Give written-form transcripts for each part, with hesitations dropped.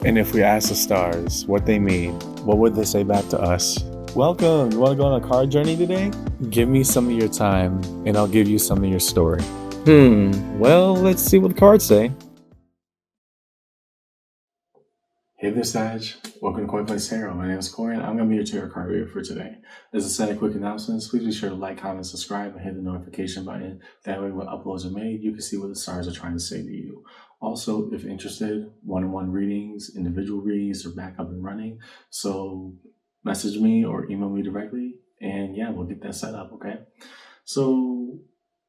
And if we ask the stars what they mean, what would they say back to us? Welcome! You want to go on a card journey today? Give me some of your time, and I'll give you some of your story. Well, let's see what the cards say. Hey there, Sag. Welcome to Koi Place Tarot. My name is Corey, and I'm going to be your tarot card reader for today. As a set of quick announcements, please be sure to like, comment, subscribe, and hit the notification button. That way, when uploads are made, you can see what the stars are trying to say to you. Also, if interested, one-on-one readings, individual readings are back up and running. So message me or email me directly, and yeah, we'll get that set up, okay? So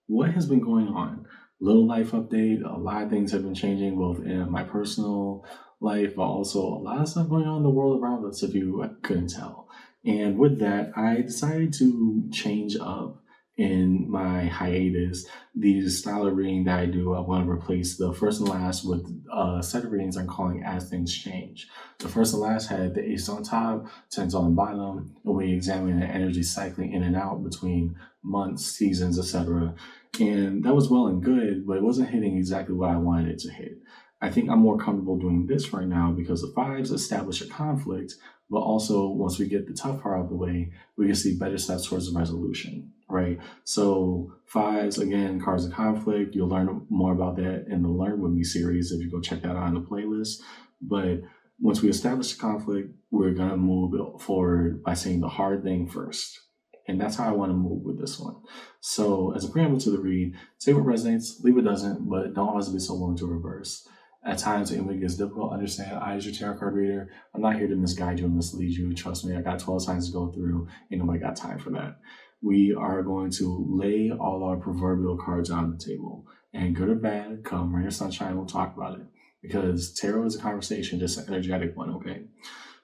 what has been going on? Little life update. A lot of things have been changing, both in my personal life, but also a lot of stuff going on in the world around us, if you couldn't tell. And with that, I decided to change up in my hiatus the style of reading that I do. I want to replace the first and last with a set of readings I'm calling As Things Change. The first and last had the ace on top, tens on the bottom, and we examine the energy cycling in and out between months, seasons, etc. And that was well and good, but it wasn't hitting exactly what I wanted it to hit. I think I'm more comfortable doing this right now because the fives establish a conflict, but also once we get the tough part out of the way, we can see better steps towards a resolution, right? So fives, again, cards of conflict. You'll learn more about that in the Learn With Me series if you go check that out in the playlist. But once we establish the conflict, we're going to move forward by saying the hard thing first. And that's how I want to move with this one. So as a preamble to the read, take what resonates, leave what doesn't, but don't always be so willing to reverse. At times, it gets difficult to understand. I, as your tarot card reader, I'm not here to misguide you and mislead you. Trust me, I got 12 signs to go through. Ain't nobody got time for that. We are going to lay all our proverbial cards on the table. And good or bad, come rain or sunshine, we'll talk about it. Because tarot is a conversation, just an energetic one, okay?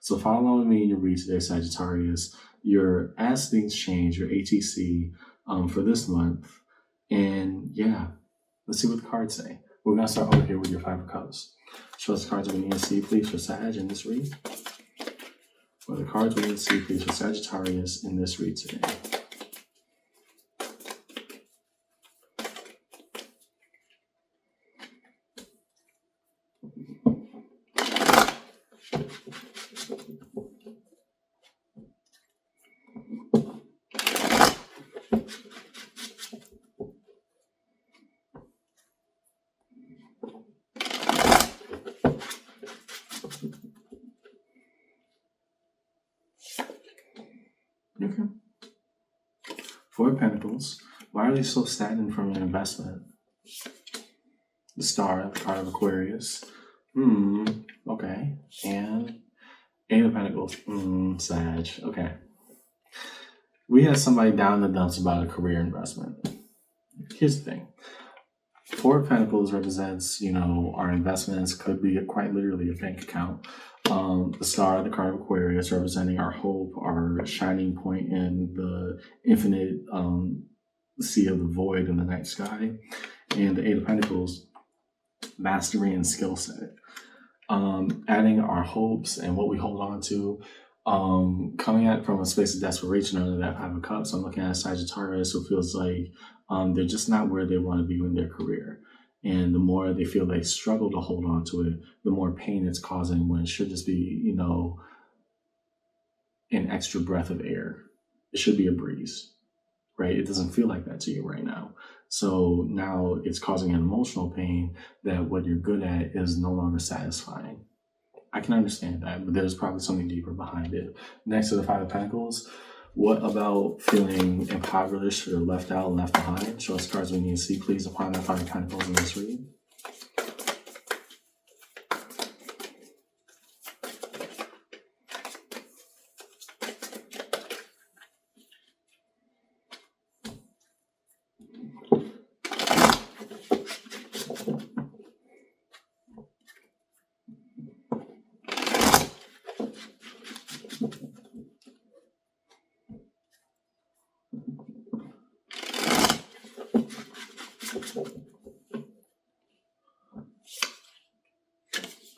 So follow along with me in your read today, Sagittarius. Your As Things Change, your ATC for this month. And yeah, let's see what the cards say. We're going to start over here with your Five of Cups. Show us the cards we need to see, please, for Sag in this read. What are the cards we need to see, please, for Sagittarius in this read today? Okay. Four of Pentacles. Why are they so stagnant from an investment? The Star, the card of Aquarius. Okay. And Eight of Pentacles. Sag. Okay. We had somebody down in the dumps about a career investment. Here's the thing. Four of Pentacles represents, our investments, could be quite literally a bank account. The Star, the card of Aquarius, representing our hope, our shining point in the infinite sea of the void in the night sky. And the Eight of Pentacles, mastery and skill set. Adding our hopes and what we hold on to, coming at it from a space of desperation under that Five of Cups. I'm looking at Sagittarius who feels like they're just not where they want to be in their career. And the more they feel they struggle to hold on to it, the more pain it's causing when it should just be, an extra breath of air. It should be a breeze, right? It doesn't feel like that to you right now. So now it's causing an emotional pain that what you're good at is no longer satisfying. I can understand that, but there's probably something deeper behind it. Next to the Five of Pentacles, what about feeling impoverished or left out and left behind? Show us cards we need to see, please, upon that Five of Pentacles in this read.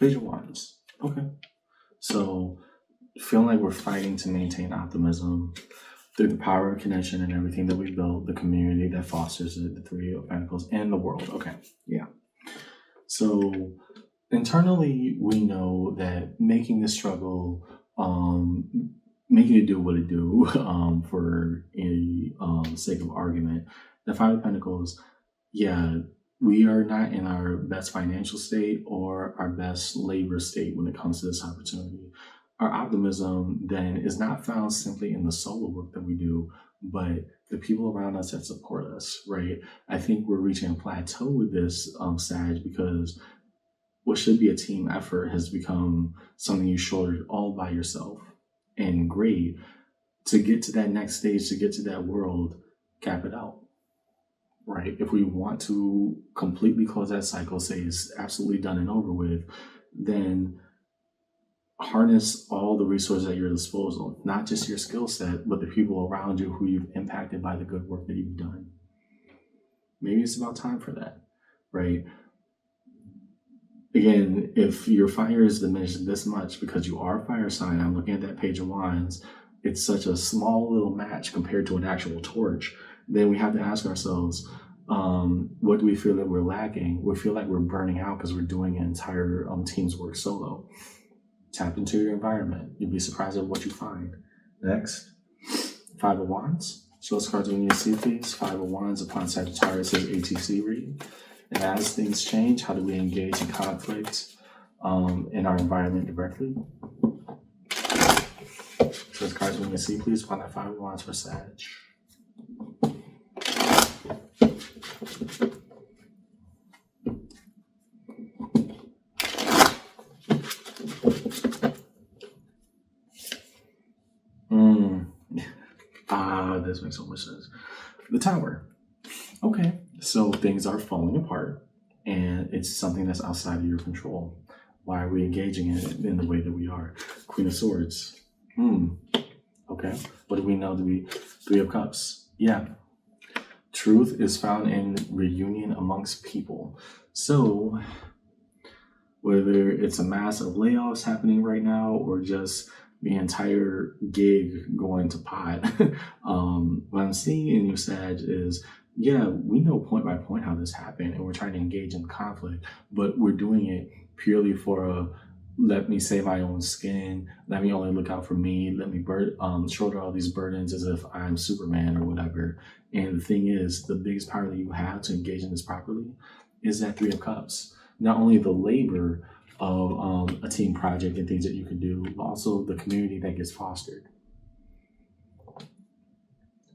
Page of Wands. Okay. So feeling like we're fighting to maintain optimism through the power of connection and everything that we built, the community that fosters it, the Three of Pentacles, and the world. Okay. Yeah. So Internally, we know that making the struggle, making it do what it do, for a sake of argument, the Five of Pentacles, yeah, we are not in our best financial state or our best labor state when it comes to this opportunity. Our optimism then is not found simply in the solo work that we do, but the people around us that support us, right? I think we're reaching a plateau with this, Sag, because what should be a team effort has become something you shouldered all by yourself. And great, to get to that next stage, to get to that world, cap it out, right? If we want to completely close that cycle, say it's absolutely done and over with, then harness all the resources at your disposal, not just your skill set, but the people around you who you've impacted by the good work that you've done. Maybe it's about time for that, right? Again, if your fire is diminished this much because you are a fire sign, I'm looking at that Page of Wands, it's such a small little match compared to an actual torch, then we have to ask ourselves, what do we feel that we're lacking? We feel like we're burning out because we're doing an entire team's work solo. Tap into your environment. You'll be surprised at what you find. Next, Five of Wands. Show us cards when you see these. Five of Wands upon Sagittarius' ATC reading. And as things change, how do we engage in conflict in our environment directly? Show us cards when you see, please, upon that Five of Wands for Sag. This makes so much sense. The Tower. Okay, so things are falling apart and it's something that's outside of your control. Why are we engaging in it in the way that we are? Queen of Swords. Okay, what do we know to be Three of Cups? Yeah, truth is found in reunion amongst people. So whether it's a mass of layoffs happening right now or just the entire gig going to pot, what I'm seeing in you, Sag, is yeah, we know point by point how this happened and we're trying to engage in conflict, but we're doing it purely for a let me save my own skin, let me only look out for me, let me shoulder all these burdens as if I'm Superman or whatever. And the thing is, the biggest power that you have to engage in this properly is that Three of Cups. Not only the labor of a team project and things that you can do, but also the community that gets fostered.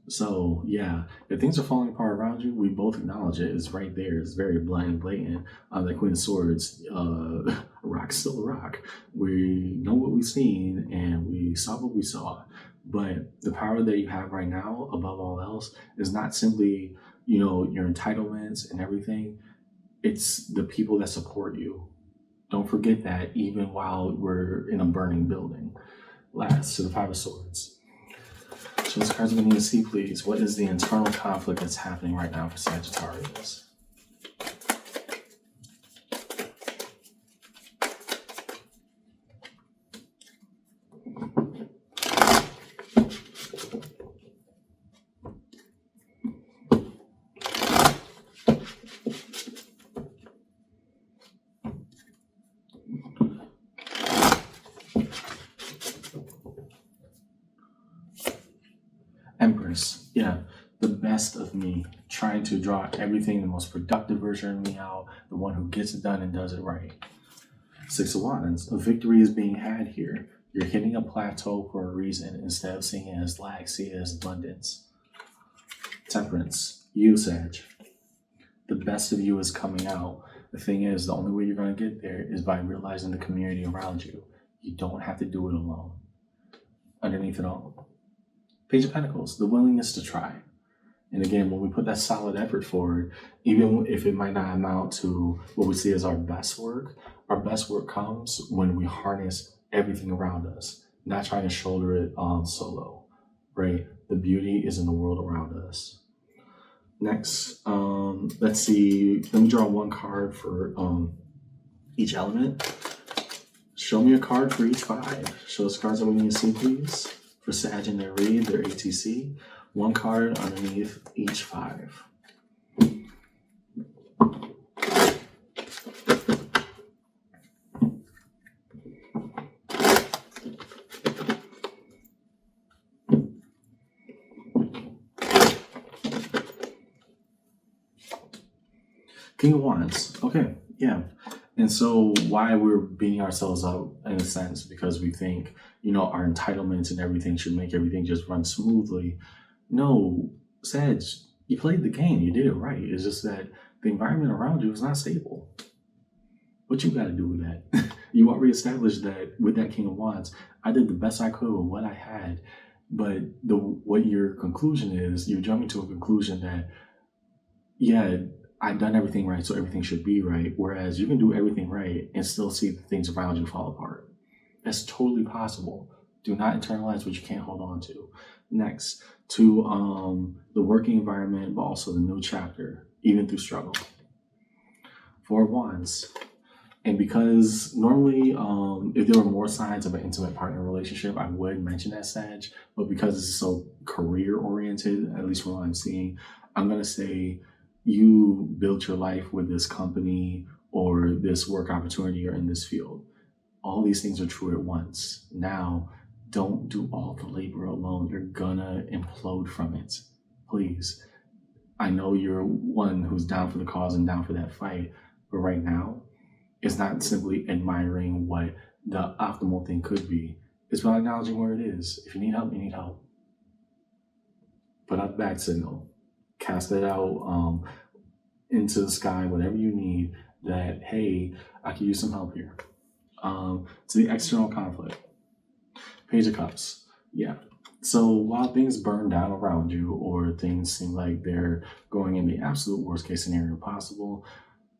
So yeah, if things are falling apart around you, we both acknowledge it. It's right there. It's very blatant. The Queen of Swords, rock's still a rock. We know what we've seen and we saw what we saw. But the power that you have right now, above all else, is not simply, your entitlements and everything. It's the people that support you. Don't forget that even while we're in a burning building. Last, to the Five of Swords. So this cards we need to see, please. What is the internal conflict that's happening right now for Sagittarius? Empress, yeah, the best of me, trying to draw everything, the most productive version of me out, the one who gets it done and does it right. Six of Wands, a victory is being had here. You're hitting a plateau for a reason. Instead of seeing it as lack, see it as abundance. Temperance, you, Sag, the best of you is coming out. The thing is, the only way you're going to get there is by realizing the community around you. You don't have to do it alone. Underneath it all, Page of Pentacles, the willingness to try. And again, when we put that solid effort forward, even if it might not amount to what we see as our best work comes when we harness everything around us, not trying to shoulder it solo, right? The beauty is in the world around us. Next, let's see. Let me draw one card for each element. Show me a card for each five. Show us cards that we need to see, please. For Sag in their read, their ATC. One card underneath each five. King of Wands. Okay, yeah. And so why we're beating ourselves up in a sense, because we think, our entitlements and everything should make everything just run smoothly. No, Sag, you played the game. You did it right. It's just that the environment around you is not stable. What you got to do with that? You already established that with that King of Wands, I did the best I could with what I had. But what your conclusion is, you're jumping to a conclusion that, yeah, I've done everything right, so everything should be right. Whereas you can do everything right and still see the things around you fall apart. That's totally possible. Do not internalize what you can't hold on to. Next, to the working environment, but also the new chapter, even through struggle. Four of Wands. And because normally, if there were more signs of an intimate partner relationship, I would mention that, Sag. But because it's so career oriented, at least from what I'm seeing, I'm going to say you built your life with this company or this work opportunity or in this field. All these things are true at once. Now, don't do all the labor alone. You're gonna implode from it. Please. I know you're one who's down for the cause and down for that fight, but right now, it's not simply admiring what the optimal thing could be. It's about acknowledging where it is. If you need help, you need help. Put out the back signal. Cast it out into the sky, whatever you need, that, hey, I could use some help here. To the external conflict. Page of Cups. Yeah. So while things burn down around you or things seem like they're going in the absolute worst case scenario possible,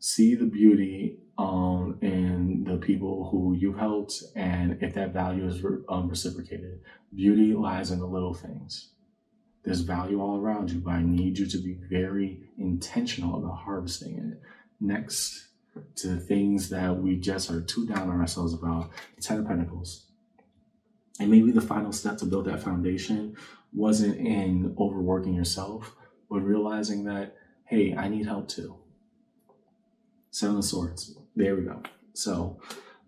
see the beauty in the people who you've helped, and if that value is reciprocated. Beauty lies in the little things. There's value all around you, but I need you to be very intentional about harvesting it. Next, to the things that we just are too down on ourselves about, the Ten of Pentacles. And maybe the final step to build that foundation wasn't in overworking yourself, but realizing that, hey, I need help too. Seven of Swords. There we go. So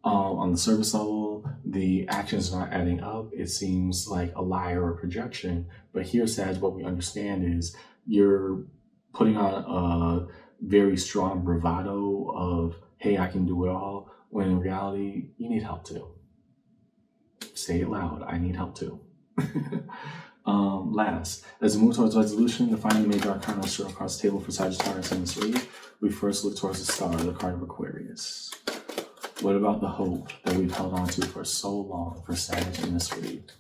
on the surface level, the actions are not adding up. It seems like a lie or a projection. But here, Sag, what we understand is you're putting on a very strong bravado of, hey, I can do it all, when in reality, you need help too. Say it loud. I need help too. Last, as we move towards resolution, defining the major arcana straight across the table for Sagittarius in this read, we first look towards the star, the card of Aquarius. What about the hope that we've held on to for so long for Sag in this read?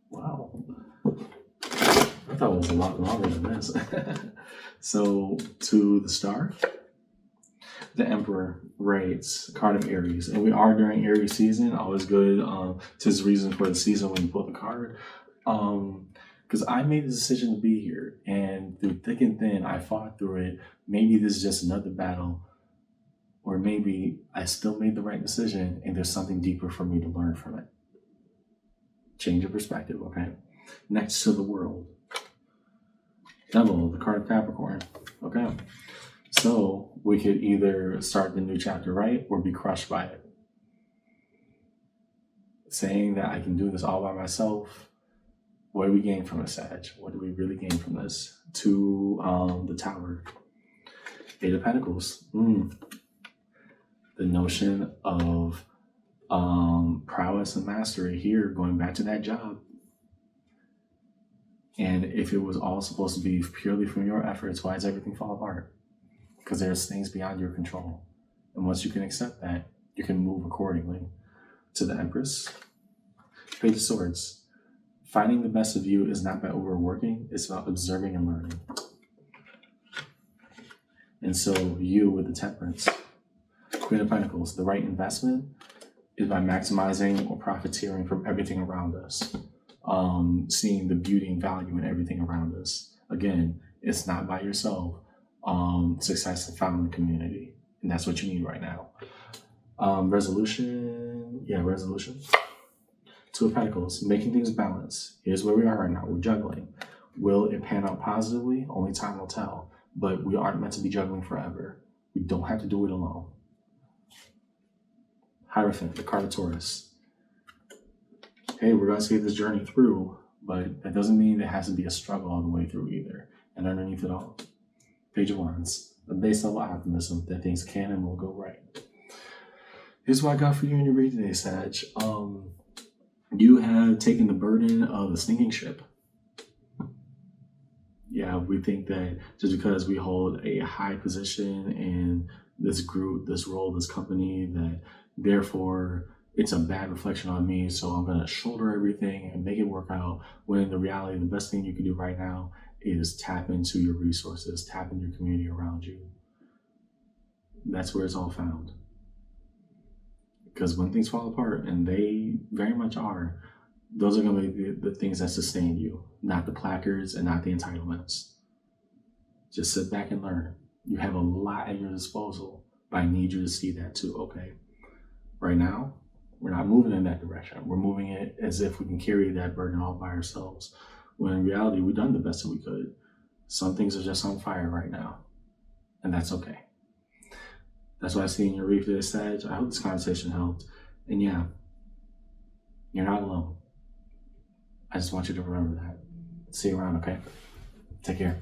Wow. I thought it was a lot longer than this. So, to the star, the Emperor, writes, card of Aries. And we are during Aries season. Always good. Tis reason for the season when you pull the card. Because I made the decision to be here. And through thick and thin, I fought through it. Maybe this is just another battle. Or maybe I still made the right decision and there's something deeper for me to learn from it. Change of perspective, okay? Next to the World. Devil, the card of Capricorn. Okay. So we could either start the new chapter right or be crushed by it. Saying that I can do this all by myself. What do we gain from this, Sag? What do we really gain from this? To the Tower. Eight of Pentacles. The notion of prowess and mastery here, going back to that job. And if it was all supposed to be purely from your efforts, why does everything fall apart? Because there's things beyond your control. And once you can accept that, you can move accordingly. To the Empress. Page of Swords. Finding the best of you is not by overworking, it's about observing and learning. And so you with the Temperance. Queen of Pentacles. The right investment is by maximizing or profiteering from everything around us. Seeing the beauty and value in everything around us. Again, it's not by yourself. Success and found in the community. And that's what you need right now. Resolution. Yeah, resolution. Two of Pentacles. Making things balance. Here's where we are right now. We're juggling. Will it pan out positively? Only time will tell. But we aren't meant to be juggling forever. We don't have to do it alone. Hierophant, the card of Taurus. Hey, we're going to see this journey through, but that doesn't mean it has to be a struggle all the way through either. And underneath it all, Page of Wands, a base level optimism that things can and will go right. Here's what I got for you in your read today, Sag. You have taken the burden of a sinking ship. Yeah, we think that just because we hold a high position in this group, this role, this company, that therefore it's a bad reflection on me, so I'm going to shoulder everything and make it work out, when in the reality, the best thing you can do right now is tap into your resources, tap into your community around you. That's where it's all found. Because when things fall apart, and they very much are, those are going to be the things that sustain you, not the placards and not the entitlements. Just sit back and learn. You have a lot at your disposal, but I need you to see that too, okay? Right now, we're not moving in that direction. We're moving it as if we can carry that burden all by ourselves, when in reality, we've done the best that we could. Some things are just on fire right now, and that's okay. That's what I see in your read today, Sag. I hope this conversation helped. And yeah, you're not alone. I just want you to remember that. See you around, okay? Take care.